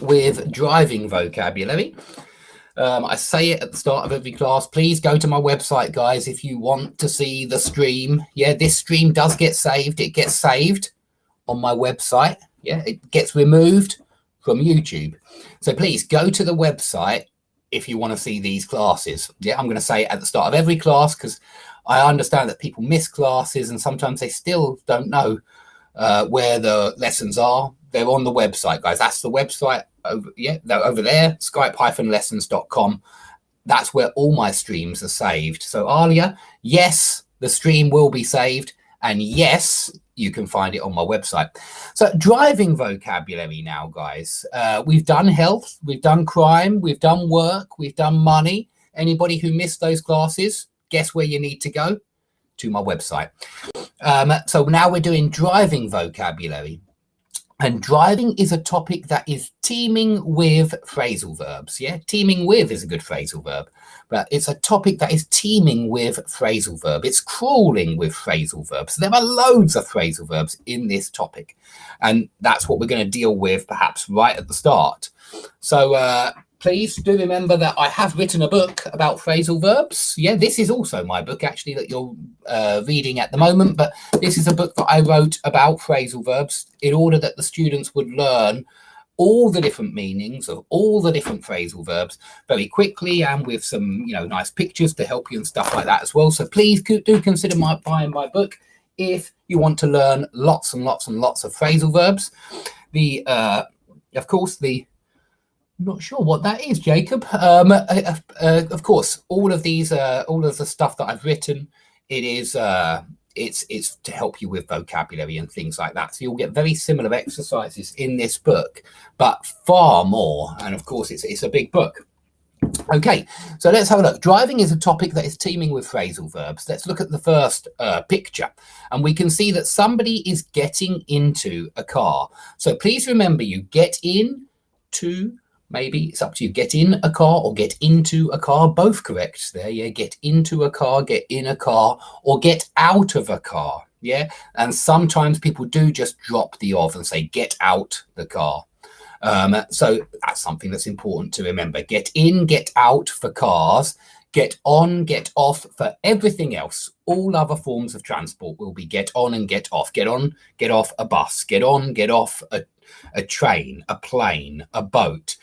with driving vocabulary. I say it at the start of every class. Please go to my website, guys, if you want to see the stream. Yeah, this stream does get saved. It gets saved on my website. Yeah, it gets removed from YouTube. So please go to the website if you want to see these classes. Yeah, I'm going to say it at the start of every class because I understand that people miss classes and sometimes they still don't know where the lessons are. They're on the website, guys. That's the website over, they're over there, skype-lessons.com. That's where all my streams are saved. So Alia, yes, the stream will be saved, and yes, you can find it on my website. So driving vocabulary now, guys. We've done health, we've done crime, we've done work, we've done money. Anybody who missed those classes, guess where you need to go? To my website. So now we're doing driving vocabulary. And driving is a topic that is teeming with phrasal verbs. Yeah, teeming with is a good phrasal verb, but it's a topic that is teeming with phrasal verb. It's crawling with phrasal verbs. There are loads of phrasal verbs in this topic, and that's what we're going to deal with perhaps right at the start. So please do remember that I have written a book about phrasal verbs. Yeah, this is also my book, actually, that you're reading at the moment. But this is a book that I wrote about phrasal verbs in order that the students would learn all the different meanings of all the different phrasal verbs very quickly and with some, nice pictures to help you and stuff like that as well. So please do consider buying my book if you want to learn lots and lots and lots of phrasal verbs. Of course, I'm not sure what that is, Jacob. Of course, all of these, all of the stuff that I've written, it is, it's to help you with vocabulary and things like that. So you'll get very similar exercises in this book, but far more. And of course, it's a big book. Okay, so let's have a look. Driving is a topic that is teeming with phrasal verbs. Let's look at the first picture, and we can see that somebody is getting into a car. So please remember, you get in to. Maybe it's up to you. Get in a car or get into a car. Both correct there. Yeah. Get into a car, get in a car, or get out of a car. Yeah. And sometimes people do just drop the of and say get out the car. So that's something that's important to remember. Get in, get out for cars. Get on, get off for everything else. All other forms of transport will be get on and get off. Get on, get off a bus. Get on, get off a train, a plane, a boat.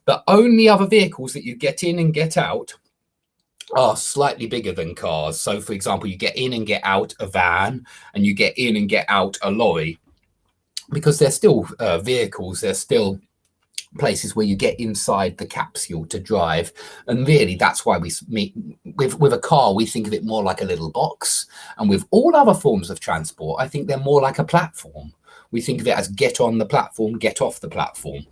The only other vehicles that you get in and get out are slightly bigger than cars. So, for example, you get in and get out a van, and you get in and get out a lorry, because they're still vehicles. They're still places where you get inside the capsule to drive. And really, that's why we meet with a car, we think of it more like a little box. And with all other forms of transport, I think they're more like a platform. We think of it as get on the platform, get off the platform.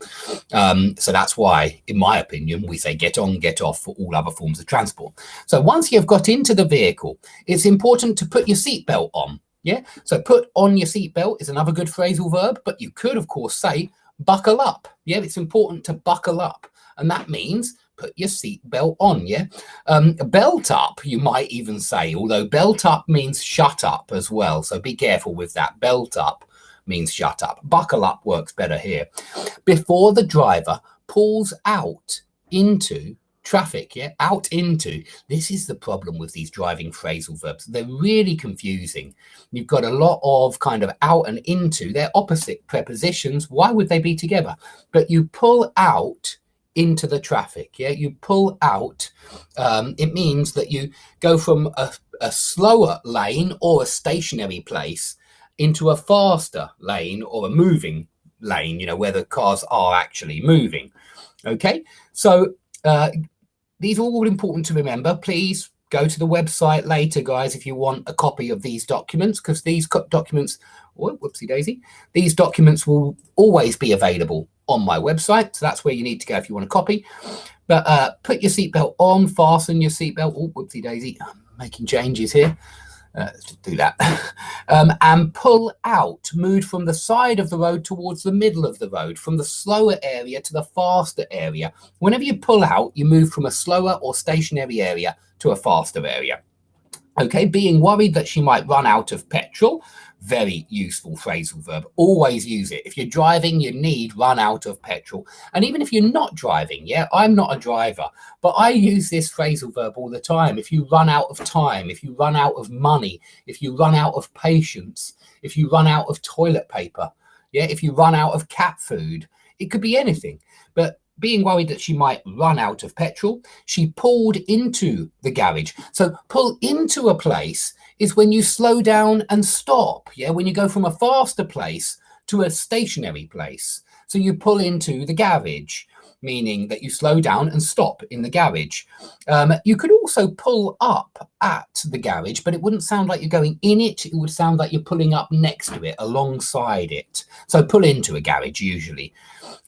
So that's why, in my opinion, we say get on, get off for all other forms of transport. So once you've got into the vehicle, it's important to put your seatbelt on. Yeah. So put on your seatbelt is another good phrasal verb, but you could, of course, say buckle up. Yeah, it's important to buckle up. And that means put your seatbelt on. Yeah. Belt up, you might even say, although belt up means shut up as well. So be careful with that. Belt up means shut up. Buckle up works better here. Before the driver pulls out into traffic, yeah, out into. This is the problem with these driving phrasal verbs. They're really confusing. You've got a lot of kind of out and into. They're opposite prepositions. Why would they be together? But you pull out into the traffic, yeah, you pull out. It means that you go from a slower lane or a stationary place into a faster lane or a moving lane, where the cars are actually moving. Okay, so these are all important to remember. Please go to the website later, guys, if you want a copy of these documents, because these documents, whoopsie daisy, these documents will always be available on my website. So that's where you need to go if you want a copy. But put your seatbelt on, fasten your seatbelt. Oh, whoopsie daisy, I'm making changes here. Let's just do that. And pull out, move from the side of the road towards the middle of the road, from the slower area to the faster area. Whenever you pull out, you move from a slower or stationary area to a faster area. Okay, being worried that she might run out of petrol. Very useful phrasal verb. Always use it. If you're driving, you need run out of petrol. And even if you're not driving, yeah, I'm not a driver, but I use this phrasal verb all the time. If you run out of time, if you run out of money, if you run out of patience, if you run out of toilet paper, yeah, if you run out of cat food, it could be anything. But being worried that she might run out of petrol, she pulled into the garage. So pull into a place is when you slow down and stop. Yeah, when you go from a faster place to a stationary place. So you pull into the garage, meaning that you slow down and stop in the garage. You could also pull up at the garage, but it wouldn't sound like you're going in it. It would sound like you're pulling up next to it, alongside it. So pull into a garage usually.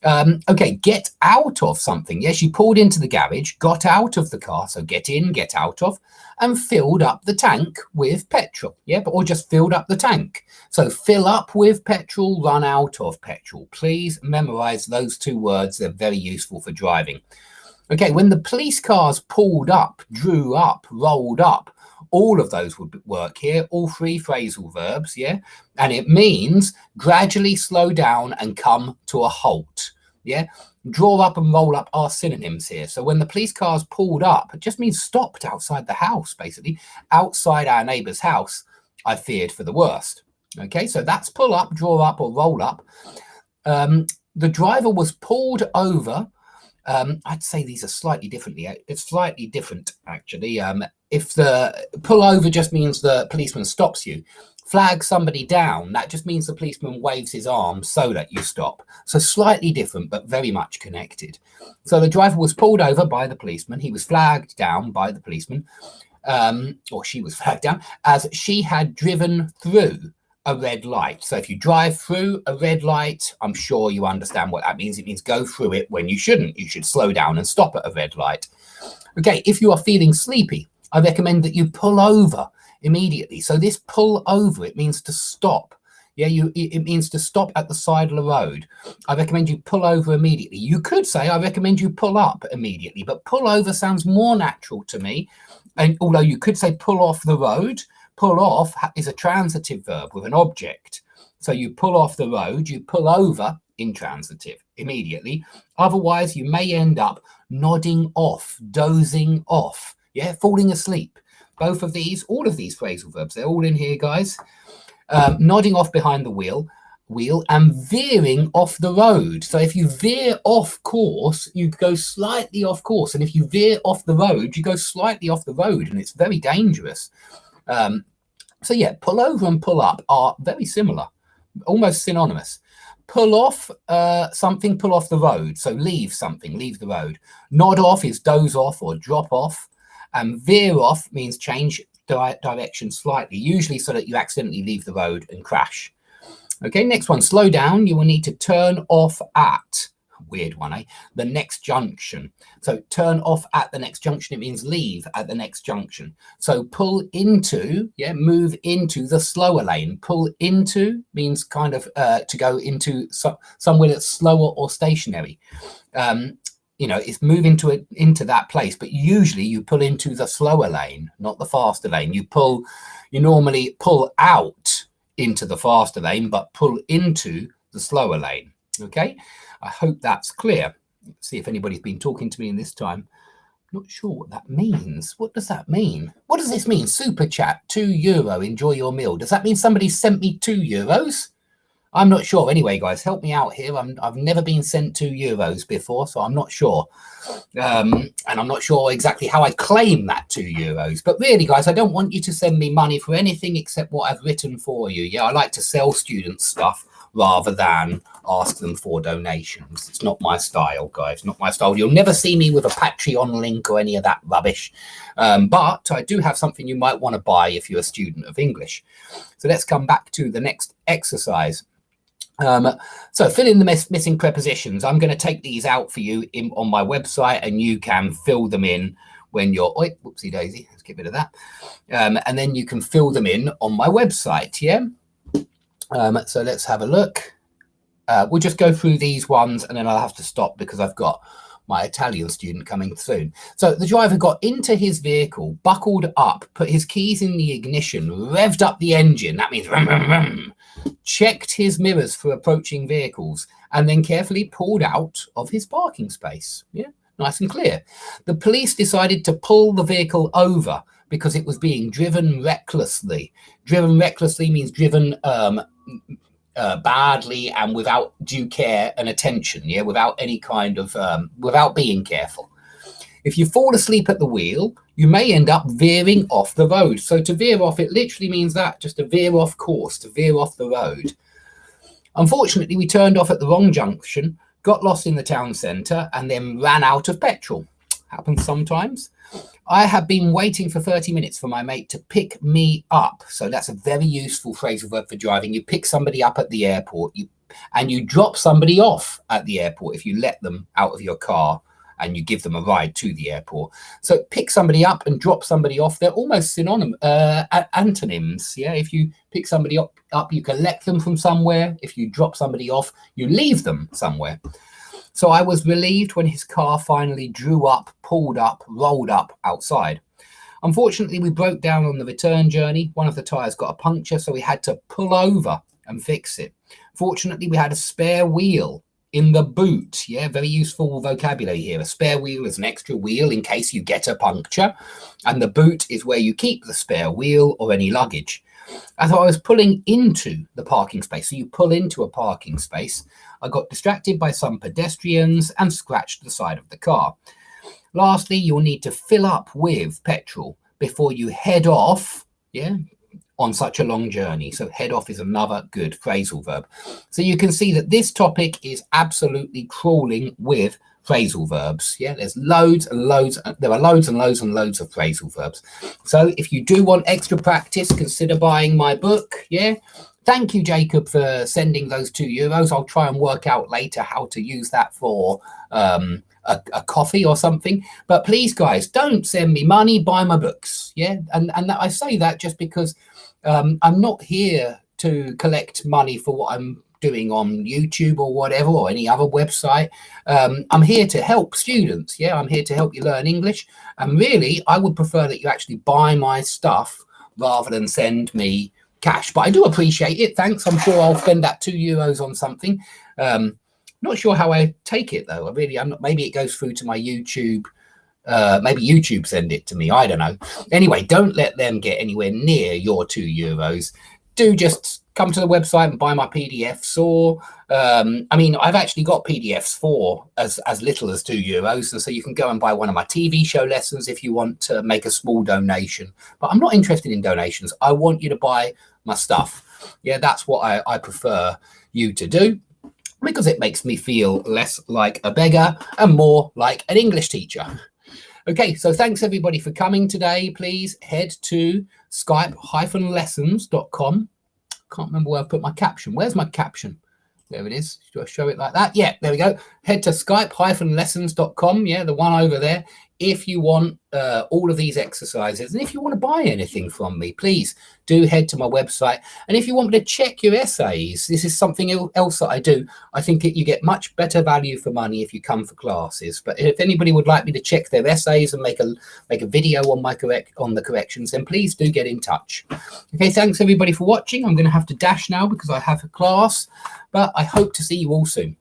Okay, get out of something. Yes, you pulled into the garage, got out of the car. So get in, get out of, and filled up the tank with petrol. Yeah, or just filled up the tank. So fill up with petrol, run out of petrol. Please memorize those two words. They're very useful for driving. Okay, when the police cars pulled up, drew up, rolled up, all of those would work here, all three phrasal verbs, yeah? And it means gradually slow down and come to a halt, yeah? Draw up and roll up are synonyms here. So when the police cars pulled up, it just means stopped outside the house, basically. Outside our neighbour's house, I feared for the worst. Okay, so that's pull up, draw up, or roll up. The driver was pulled over. I'd say these are slightly differently. It's slightly different, actually. If the pull over just means the policeman stops you, flag somebody down, that just means the policeman waves his arm so that you stop. So slightly different, but very much connected. So the driver was pulled over by the policeman. He was flagged down by the policeman, or she was flagged down, as she had driven through a red light. So if you drive through a red light, I'm sure you understand what that means. It means go through it when you shouldn't. You should slow down and stop at a red light. Okay, if you are feeling sleepy, I recommend that you pull over immediately. So this pull over, it means to stop. Yeah, it means to stop at the side of the road. I recommend you pull over immediately. You could say, I recommend you pull up immediately, but pull over sounds more natural to me. And although you could say pull off the road, pull off is a transitive verb with an object. So you pull off the road, you pull over, intransitive, immediately. Otherwise, you may end up nodding off, dozing off, yeah, falling asleep. Both of these, all of these phrasal verbs, they're all in here, guys. Nodding off behind the wheel, and veering off the road. So if you veer off course, you go slightly off course. And if you veer off the road, you go slightly off the road, and it's very dangerous. So yeah, pull over and pull up are very similar, almost synonymous. Pull off something, pull off the road. So leave something, leave the road. Nod off is doze off or drop off. And veer off means change direction slightly, usually so that you accidentally leave the road and crash. Okay, next one, slow down. You will need to turn off at, weird one, eh? The next junction. So turn off at the next junction, it means leave at the next junction. So pull into, yeah, move into the slower lane. Pull into means kind of to go into somewhere that's slower or stationary. You know, it's move into that place, but usually you pull into the slower lane, not the faster lane. You normally pull out into the faster lane, but pull into the slower lane. Okay, I hope that's clear. Let's see if anybody's been talking to me in this time. Not sure what that means. What does that mean? What does this mean? Super chat, €2. Enjoy your meal. Does that mean somebody sent me €2? I'm not sure. Anyway, guys, help me out here. I've never been sent €2 before, so I'm not sure. And I'm not sure exactly how I claim that €2. But really, guys, I don't want you to send me money for anything except what I've written for you. Yeah, I like to sell students stuff rather than ask them for donations. It's not my style, guys, not my style. You'll never see me with a Patreon link or any of that rubbish. But I do have something you might want to buy if you're a student of English. So let's come back to the next exercise. So fill in the missing prepositions. I'm going to take these out for you on my website, and you can fill them in when you're, whoopsie daisy, let's get rid of that. And then you can fill them in on my website, yeah? So let's have a look. We'll just go through these ones, and then I'll have to stop because I've got my Italian student coming soon. So the driver got into his vehicle, buckled up, put his keys in the ignition, revved up the engine. That means rum, rum, rum, checked his mirrors for approaching vehicles, and then carefully pulled out of his parking space. Yeah, nice and clear. The police decided to pull the vehicle over because it was being driven recklessly. Driven recklessly means driven badly and without due care and attention, yeah, without any kind of, without being careful. If you fall asleep at the wheel, you may end up veering off the road. So to veer off, it literally means that, just to veer off course, to veer off the road. Unfortunately, we turned off at the wrong junction, got lost in the town centre, and then ran out of petrol. Happens sometimes. I have been waiting for 30 minutes for my mate to pick me up. So that's a very useful phrasal verb for driving. You pick somebody up at the airport, and you drop somebody off at the airport if you let them out of your car and you give them a ride to the airport. So pick somebody up and drop somebody off. They're almost synonymous, antonyms. Yeah, if you pick somebody up, you collect them from somewhere. If you drop somebody off, you leave them somewhere. So I was relieved when his car finally drew up, pulled up, rolled up outside. Unfortunately, we broke down on the return journey. One of the tyres got a puncture, so we had to pull over and fix it. Fortunately, we had a spare wheel in the boot. Yeah, very useful vocabulary here. A spare wheel is an extra wheel in case you get a puncture. And the boot is where you keep the spare wheel or any luggage. As I was pulling into the parking space, so you pull into a parking space, I got distracted by some pedestrians and scratched the side of the car. Lastly, you'll need to fill up with petrol before you head off, yeah, on such a long journey. So head off is another good phrasal verb. So you can see that this topic is absolutely crawling with phrasal verbs. Yeah, there's loads and loads. There are loads and loads and loads of phrasal verbs. So if you do want extra practice, consider buying my book. Yeah. Thank you, Jacob, for sending those €2. I'll try and work out later how to use that for a coffee or something. But please, guys, don't send me money. Buy my books. Yeah. And I say that just because I'm not here to collect money for what I'm doing on YouTube or whatever, or any other website. I'm here to help students. Yeah, I'm here to help you learn English. And really, I would prefer that you actually buy my stuff rather than send me cash. But I do appreciate it. Thanks. I'm sure I'll spend that €2 on something. Not sure how I take it, though. I'm not. Maybe it goes through to my YouTube. Maybe YouTube send it to me. I don't know. Anyway, don't let them get anywhere near your €2. Do just come to the website and buy my PDFs, or I mean, I've actually got PDFs for as little as €2, and so you can go and buy one of my TV show lessons if you want to make a small donation. But I'm not interested in donations. I want you to buy my stuff. Yeah, that's what I prefer you to do, because it makes me feel less like a beggar and more like an English teacher. Okay, so thanks everybody for coming today. Please head to skype-lessons.com. Can't remember where I put my caption. Where's my caption? There it is. Do I show it like that? Yeah, there we go. Head to skype-lessons.com. Yeah, the one over there. If you want all of these exercises, and if you want to buy anything from me, please do head to my website. And if you want me to check your essays, this is something else that I do. I think you get much better value for money if you come for classes. But if anybody would like me to check their essays and make a video on the corrections, then please do get in touch. Okay, thanks everybody for watching. I'm going to have to dash now because I have a class, but I hope to see you all soon.